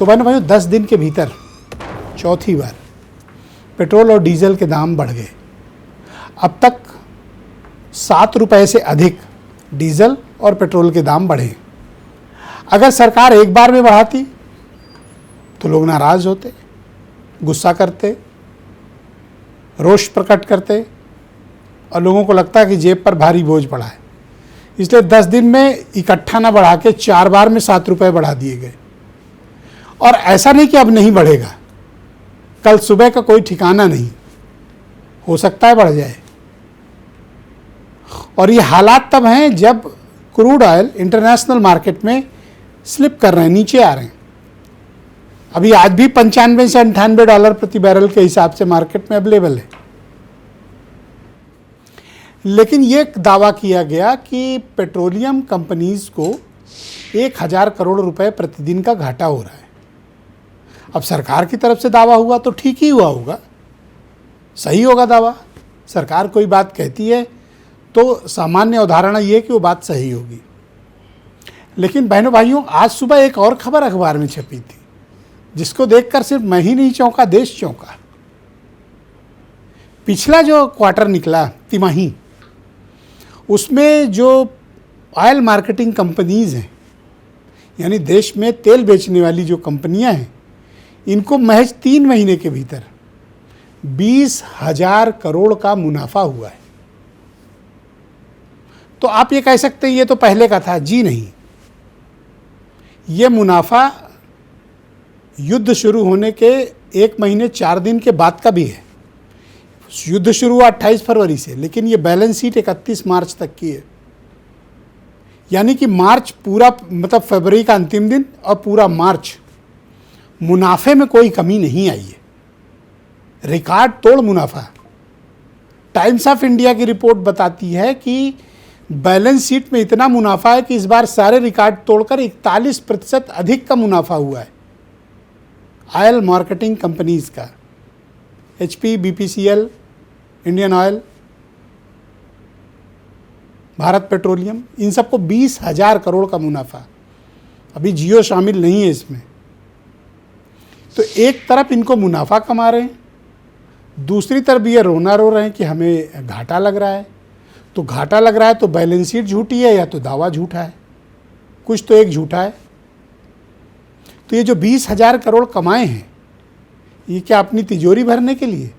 तो बहनों भाइयों 10 दिन के भीतर चौथी बार पेट्रोल और डीजल के दाम बढ़ गए। अब तक 7 रुपये से अधिक डीजल और पेट्रोल के दाम बढ़े। अगर सरकार एक बार में बढ़ाती तो लोग नाराज होते, गुस्सा करते, रोष प्रकट करते और लोगों को लगता कि जेब पर भारी बोझ पड़ा है। इसलिए 10 दिन में इकट्ठा ना बढ़ा के 4 बार में 7 रुपये बढ़ा दिए गए। और ऐसा नहीं कि अब नहीं बढ़ेगा, कल सुबह का कोई ठिकाना नहीं, हो सकता है बढ़ जाए। और ये हालात तब हैं जब क्रूड ऑयल इंटरनेशनल मार्केट में स्लिप कर रहे हैं, नीचे आ रहे हैं। अभी आज भी 95 से $98 प्रति बैरल के हिसाब से मार्केट में अवेलेबल है। लेकिन ये दावा किया गया कि पेट्रोलियम कंपनीज को 1000 करोड़ रुपए प्रतिदिन का घाटा हो रहा है। अब सरकार की तरफ से दावा हुआ तो ठीक ही हुआ होगा, सही होगा दावा। सरकार कोई बात कहती है तो सामान्य उदाहरण ये है कि वो बात सही होगी। लेकिन बहनों भाइयों, आज सुबह एक और खबर अखबार में छपी थी जिसको देखकर सिर्फ मैं ही नहीं चौंका, देश चौंका। पिछला जो क्वार्टर निकला, तिमाही, उसमें जो ऑयल मार्केटिंग कंपनीज हैं, यानी देश में तेल बेचने वाली जो कंपनियां हैं, इनको महज 3 महीने के भीतर 20,000 करोड़ का मुनाफा हुआ है। तो आप ये कह सकते हैं ये तो पहले का था। जी नहीं, ये मुनाफा युद्ध शुरू होने के 1 महीने 4 दिन के बाद का भी है। युद्ध शुरू हुआ 28 फरवरी से, लेकिन ये बैलेंस शीट 31 मार्च तक की है। यानी कि मार्च पूरा, मतलब फरवरी का अंतिम दिन और पूरा मार्च, मुनाफे में कोई कमी नहीं आई है। रिकॉर्ड तोड़ मुनाफा। टाइम्स ऑफ इंडिया की रिपोर्ट बताती है कि बैलेंस शीट में इतना मुनाफा है कि इस बार सारे रिकॉर्ड तोड़कर 41% अधिक का मुनाफा हुआ है ऑयल मार्केटिंग कंपनीज का। HP, BPCL, Indian oil, Bharat petroleum, इन सबको 20,000 करोड़ का मुनाफा। अभी जियो शामिल नहीं है इसमें। तो एक तरफ इनको मुनाफा कमा रहे हैं, दूसरी तरफ ये रोना रो रहे हैं कि हमें घाटा लग रहा है। तो घाटा लग रहा है तो बैलेंस शीट झूठी है या तो दावा झूठा है, कुछ तो एक झूठा है। तो ये जो 20,000 करोड़ कमाए हैं, ये क्या अपनी तिजोरी भरने के लिए?